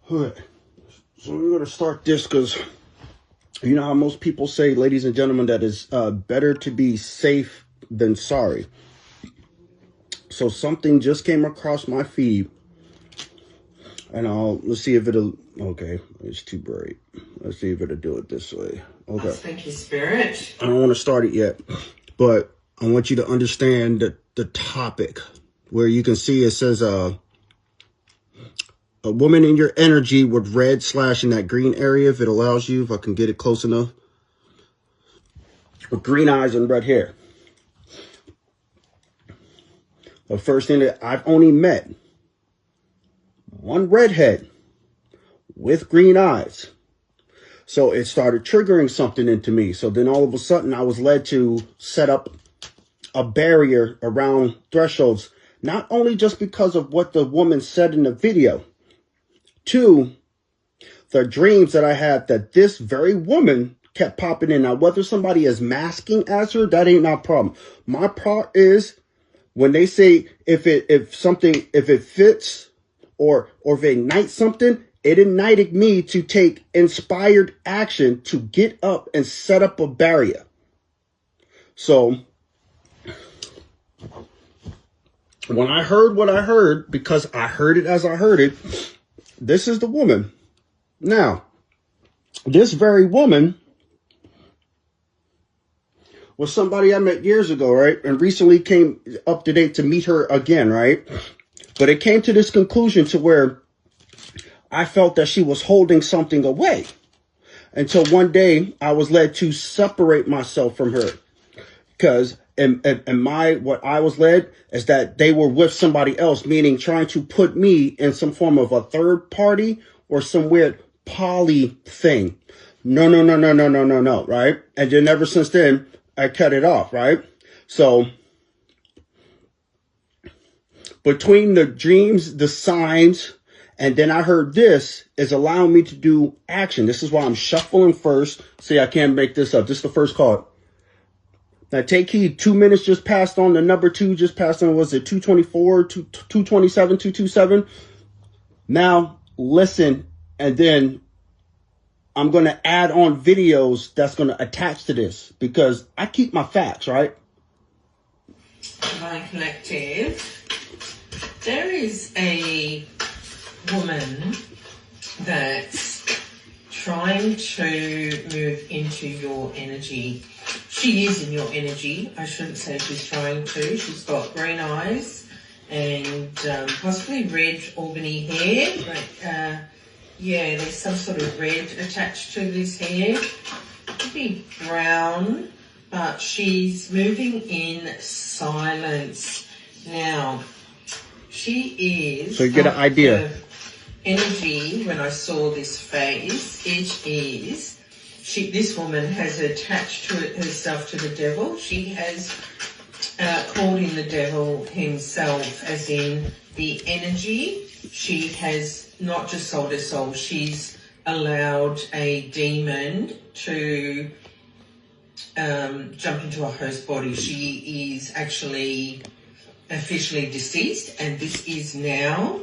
Alright, so we're going to start this because you know how most people say, ladies and gentlemen, that it's better to be safe than sorry. So something just came across my feed, and let's see if it'll, okay, it's too bright. Let's see if it'll do it this way. Okay. Oh, thank you, Spirit. I don't want to start it yet, but I want you to understand the topic, where you can see it says, a woman in your energy with red slash in that green area, if it allows you, if I can get it close enough. With green eyes and red hair. The first thing that I've only met one redhead with green eyes. So it started triggering something into me. So then all of a sudden I was led to set up a barrier around thresholds, not only just because of what the woman said in the video, to the dreams that I had that this very woman kept popping in. Now, whether somebody is masking as her, that ain't my problem. My part is when they say if it fits or if it ignites something, it ignited me to take inspired action to get up and set up a barrier. So when I heard what I heard, because I heard it as I heard it, this is the woman. Now, this very woman was somebody I met years ago, right? And recently came up to date to meet her again, right? But it came to this conclusion to where I felt that she was holding something away. Until one day I was led to separate myself from her. Because what I was led is that they were with somebody else, meaning trying to put me in some form of a third party or some weird poly thing. No, right? And then ever since then, I cut it off, right? So between the dreams, the signs, and then I heard this is allowing me to do action. This is why I'm shuffling first. See, I can't make this up. This is the first card. Now, take heed. 2 minutes just passed on. The number 2 just passed on. Was it 224, 227, 227? Now, listen, and then I'm going to add on videos that's going to attach to this because I keep my facts, right? Divine Collective. There is a woman that's trying to move into your energy. She is in your energy. I shouldn't say she's trying to. She's got green eyes and possibly red Albany hair. But, yeah, there's some sort of red attached to this hair. Could be brown, but she's moving in silence. Now, she is... So you get an idea. Energy, when I saw this face, it is... This woman has attached to it herself to the devil. She has called in the devil himself, as in the energy. She has not just sold her soul, she's allowed a demon to jump into a host body. She is actually officially deceased, and this is now...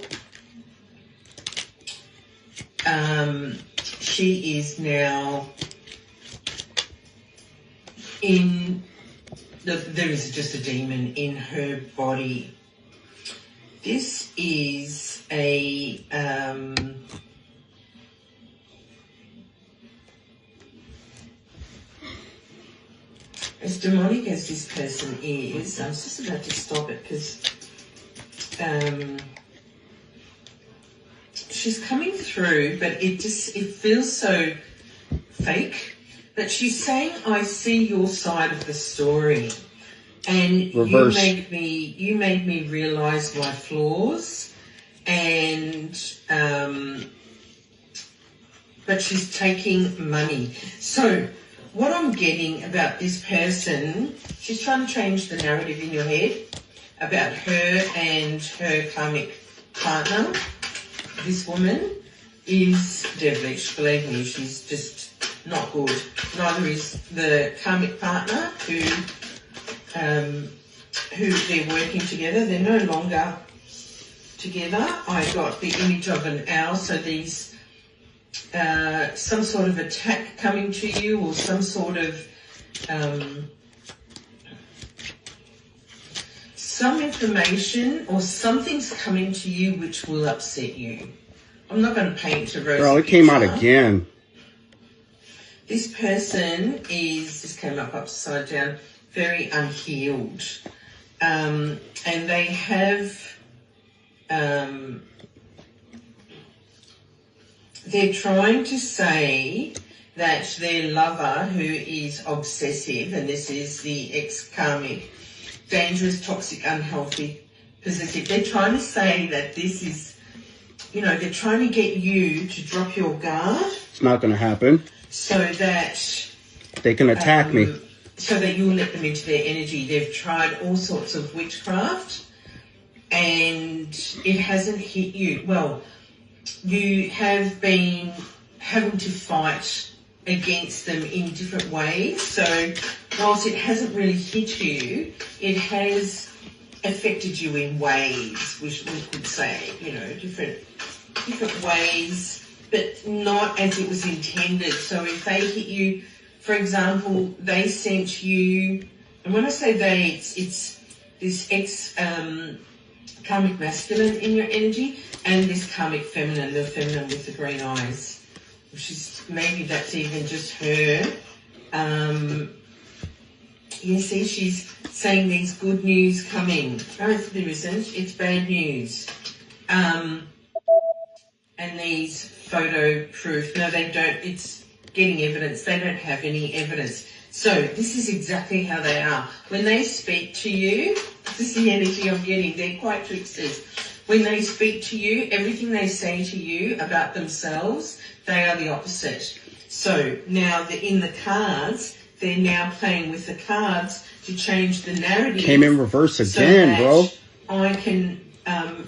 she is now in there is just a demon in her body. This is a as demonic as this person is. I was just about to stop it because she's coming through, but it feels so fake. But she's saying, I see your side of the story. And Reverse. you made me realise my flaws. And but she's taking money. So what I'm getting about this person, she's trying to change the narrative in your head about her and her karmic partner. This woman is devilish, believe me, she's just not good. Neither is the karmic partner who they're working together. They're no longer together. I got the image of an owl, so these some sort of attack coming to you, or some sort of some information or something's coming to you which will upset you. I'm not going to paint a rosy Bro, it came out again. This person just came up upside down, very unhealed. And they have, they're trying to say that their lover, who is obsessive, and this is the ex-karmic, dangerous, toxic, unhealthy, possessive, they're trying to say that this is, they're trying to get you to drop your guard. It's not going to happen. So that they can attack me. So that you'll let them into their energy. They've tried all sorts of witchcraft and it hasn't hit you. Well, you have been having to fight against them in different ways. So whilst it hasn't really hit you, it has affected you in ways, which we could say, different ways, but not as it was intended. So if they hit you, for example, they sent you, and when I say they, it's this karmic masculine in your energy and this karmic feminine, the feminine with the green eyes, which is, maybe that's even just her. You see, she's saying there's good news coming. No, there isn't. It's bad news. And these photo proof. No, they don't. It's getting evidence. They don't have any evidence. So this is exactly how they are. When they speak to you, this is the energy I'm getting. They're quite tricksters. When they speak to you, everything they say to you about themselves, they are the opposite. So now in the cards, they're now playing with the cards to change the narrative. Came in reverse again, so that I can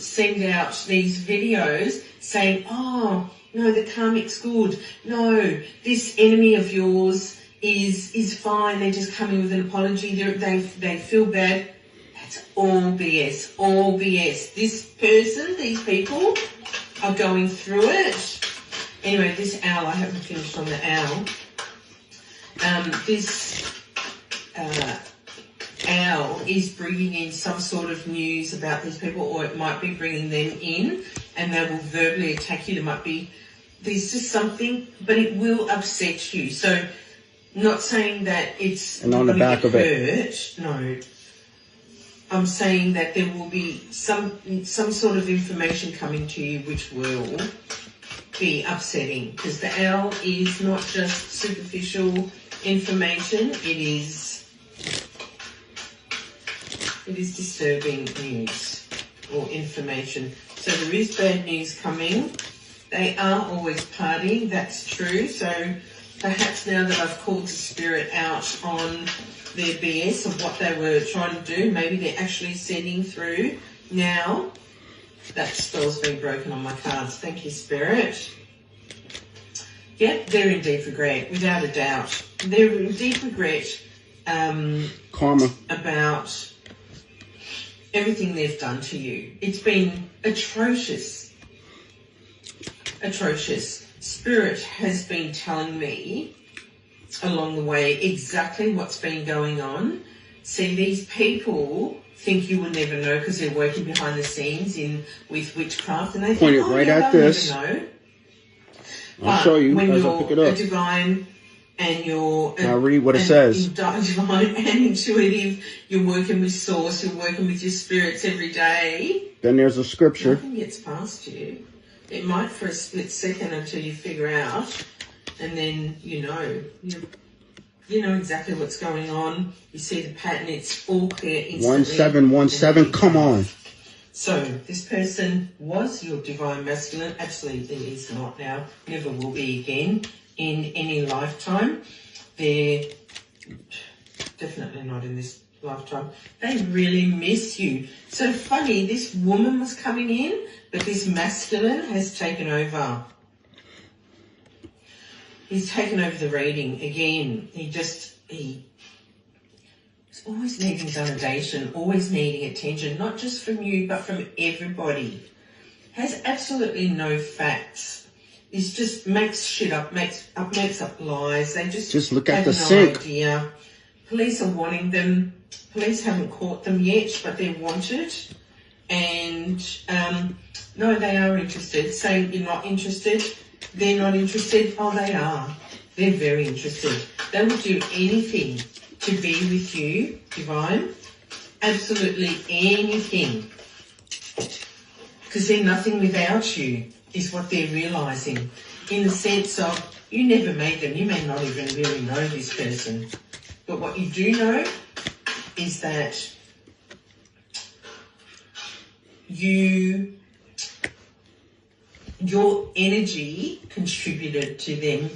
send out these videos saying, oh, no, the karmic's good. No, this enemy of yours is fine. They're just coming with an apology. They feel bad. That's all BS. All BS. This person, these people are going through it. Anyway, this owl, I haven't finished on the owl. This owl is bringing in some sort of news about these people, or it might be bringing them in and they will verbally attack you. There's just something, but it will upset you. So not saying that it's and on the back of it. No. I'm saying that there will be some sort of information coming to you which will be upsetting, because the owl is not just superficial information, it is disturbing news or information. So there is bad news coming. They are always partying, that's true. So perhaps now that I've called the spirit out on their BS of what they were trying to do, maybe they're actually sending through now. That spell's been broken on my cards. Thank you, Spirit. Yep, they're in deep regret, without a doubt. They're in deep regret karma about everything they've done to you. It's been atrocious. Atrocious. Spirit has been telling me along the way exactly what's been going on. See, these people think you will never know because they're working behind the scenes with witchcraft, and they point think, it right at they'll this. never know. I'll show you when as you're I pick it up. a divine and you're Now read what it says. Divine and intuitive, you're working with source, you're working with your spirits every day. Then there's a scripture. Nothing gets past you. It might for a split second until you figure out, and then you know exactly what's going on. You see the pattern, it's all clear instantly. 1717, come on. So this person was your divine masculine. Absolutely is not now. Never will be again in any lifetime. They're definitely not in this lifetime. They really miss you. So funny, this woman was coming in, but this masculine has taken over. He's taken over the reading again. He's always needing validation, always needing attention, not just from you, but from everybody. Has absolutely no facts. is just makes shit up, makes up lies. They just look at have the no sink. idea. Police are wanting them. Police haven't caught them yet, but they're wanted. And no, they are interested. Say you're not interested, they're not interested. Oh, they are. They're very interested. They would do anything to be with you, Divine. Absolutely anything. Because they're nothing without you, is what they're realising. In the sense of, you never made them. You may not even really know this person. But what you do know is that your energy contributed to them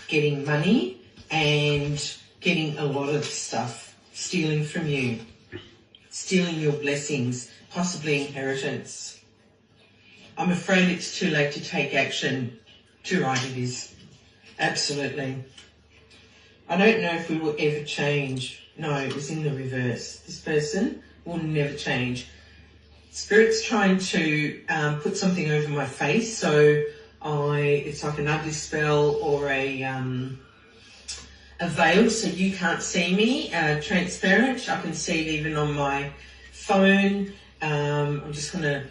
getting money and getting a lot of stuff, stealing from you, stealing your blessings, possibly inheritance. I'm afraid it's too late to take action. Too right it is. Absolutely. I don't know if we will ever change. No, it was in the reverse. This person will never change. Spirit's trying to put something over my face, so it's like an ugly spell or a veil, so you can't see me. Transparent. I can see it even on my phone. I'm just going to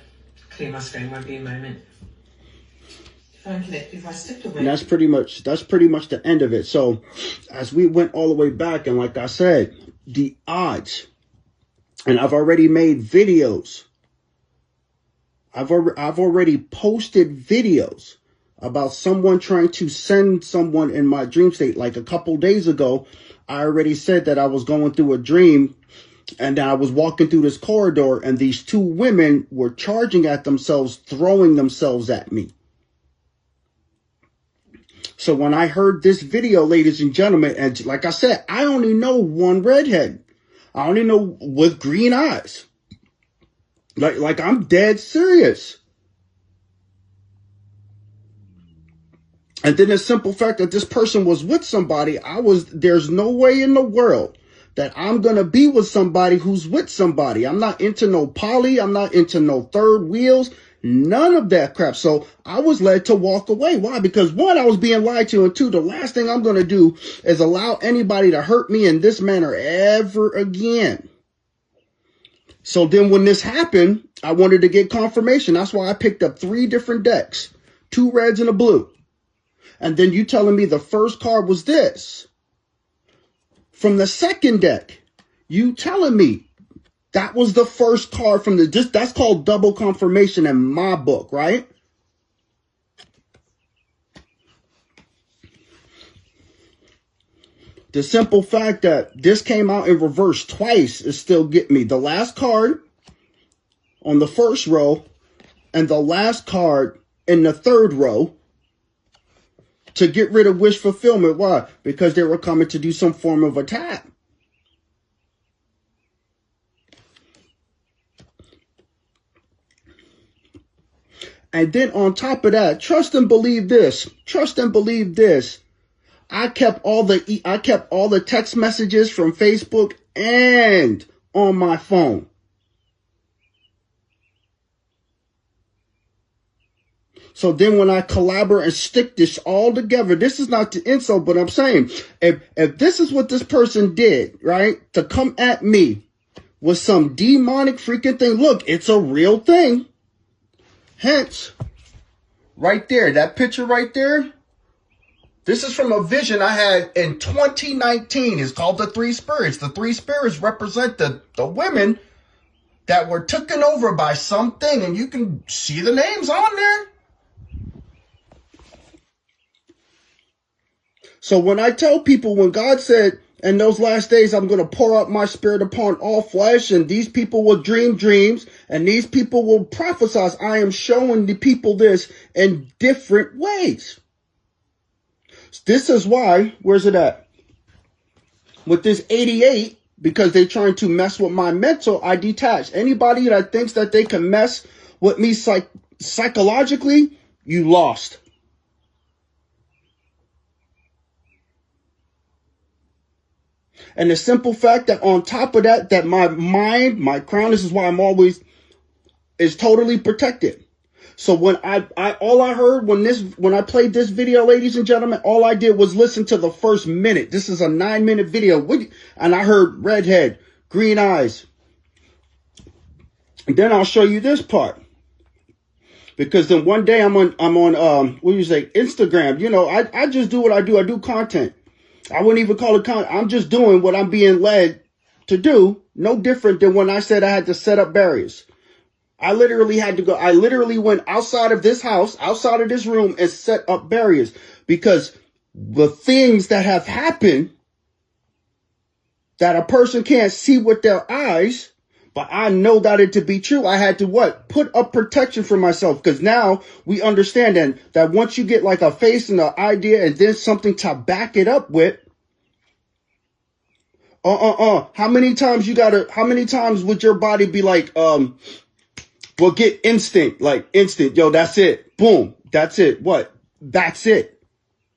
clear my screen. Won't be a moment. If I stepped away. And that's pretty much the end of it. So as we went all the way back, and like I said, the odds, and I've already made videos. I've already posted videos about someone trying to send someone in my dream state. Like a couple days ago, I already said that I was going through a dream and I was walking through this corridor and these two women were charging at themselves, throwing themselves at me. So when I heard this video, ladies and gentlemen, and like I said, I only know one redhead. I only know with green eyes. Like I'm dead serious. And then the simple fact that this person was with somebody, there's no way in the world that I'm going to be with somebody who's with somebody. I'm not into no poly. I'm not into no third wheels. None of that crap. So I was led to walk away. Why? Because one, I was being lied to. And two, the last thing I'm going to do is allow anybody to hurt me in this manner ever again. So then when this happened, I wanted to get confirmation. That's why I picked up 3 different decks, 2 reds and a blue. And then you telling me the first card was this. From the second deck, you telling me that was the first card from that's called double confirmation in my book, right? The simple fact that this came out in reverse twice is still getting me. The last card on the first row and the last card in the third row to get rid of wish fulfillment. Why? Because they were coming to do some form of attack. And then on top of that, trust and believe this. Trust and believe this. I kept all the text messages from Facebook and on my phone. So then when I collaborate and stick this all together, this is not to insult, but I'm saying, if this is what this person did, right, to come at me with some demonic freaking thing, look, it's a real thing. Hence, right there, that picture right there, this is from a vision I had in 2019. It's called the 3 Spirits. The 3 Spirits represent the women that were taken over by something, and you can see the names on there. So when I tell people, when God said, in those last days, I'm going to pour out my spirit upon all flesh, and these people will dream dreams, and these people will prophesy, I am showing the people this in different ways. This is why, where's it at? With this 88, because they're trying to mess with my mental, I detach. Anybody that thinks that they can mess with me psychologically, you lost. And the simple fact that on top of that, that my mind, my crown, this is why I'm always, is totally protected. So when all I heard when I played this video, ladies and gentlemen, all I did was listen to the first minute. This is a 9-minute video, and I heard redhead, green eyes. And then I'll show you this part. Because then one day I'm on what do you say, Instagram. You know, I just do what I do. I do content. I wouldn't even call it content. I'm just doing what I'm being led to do. No different than when I said I had to set up barriers. I literally went outside of this house, outside of this room, and set up barriers. Because the things that have happened that a person can't see with their eyes, but I know that it to be true, I had to what? Put up protection for myself. Because now we understand that once you get like a face and an idea and then something to back it up with, how many times would your body be like, well, get instinct, like instant, yo, that's it. Boom, that's it. What? That's it.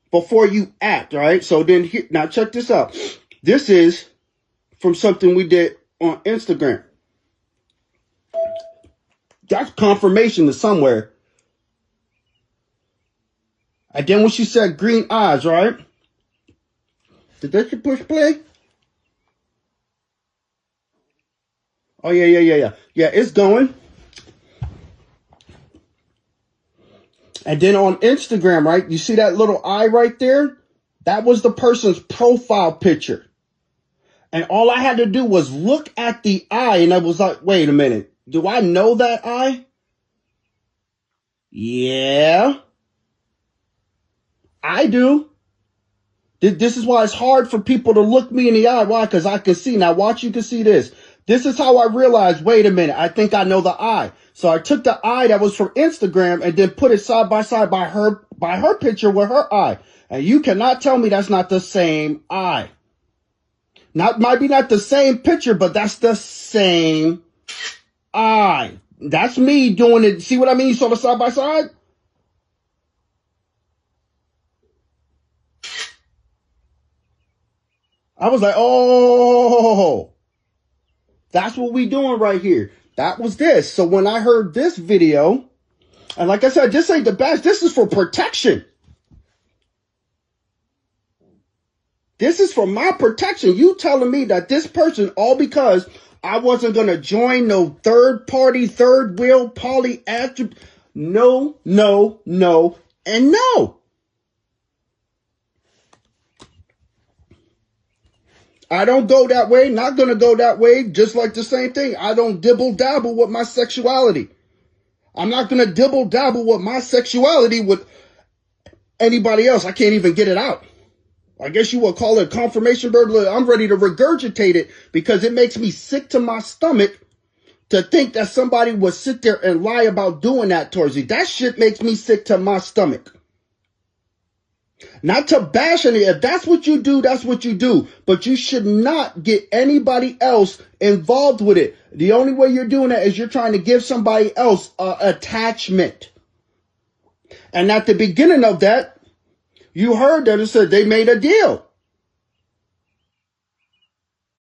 Before you act, right? So then here, now check this out. This is from something we did on Instagram. That's confirmation to somewhere. And then when she said green eyes, right? Did that shit push play? Oh, yeah. Yeah, it's going. And then on Instagram, right? You see that little eye right there? That was the person's profile picture. And all I had to do was look at the eye, and I was like, wait a minute. Do I know that eye? Yeah. I do. This is why it's hard for people to look me in the eye. Why? Because I can see. Now watch, you can see this. This is how I realized, wait a minute, I think I know the eye. So I took the eye that was from Instagram and then put it side by side by her picture with her eye. And you cannot tell me that's not the same eye. Might be not the same picture, but that's the same eye. That's me doing it. See what I mean? You saw the side by side? I was like, oh, that's what we doing right here. That was this. So when I heard this video, and like I said, this ain't the best. This is for protection. This is for my protection. You telling me that this person, all because I wasn't going to join no third party, third wheel, poly attribute. No, and no. I don't go that way, not going to go that way, just like the same thing. I don't dibble-dabble with my sexuality. I'm not going to dibble-dabble with my sexuality with anybody else. I can't even get it out. I guess you would call it confirmation burglar. I'm ready to regurgitate it because it makes me sick to my stomach to think that somebody would sit there and lie about doing that towards you. That shit makes me sick to my stomach. Not to bash any. If that's what you do, that's what you do. But you should not get anybody else involved with it. The only way you're doing that is you're trying to give somebody else attachment. And at the beginning of that, you heard that it said they made a deal.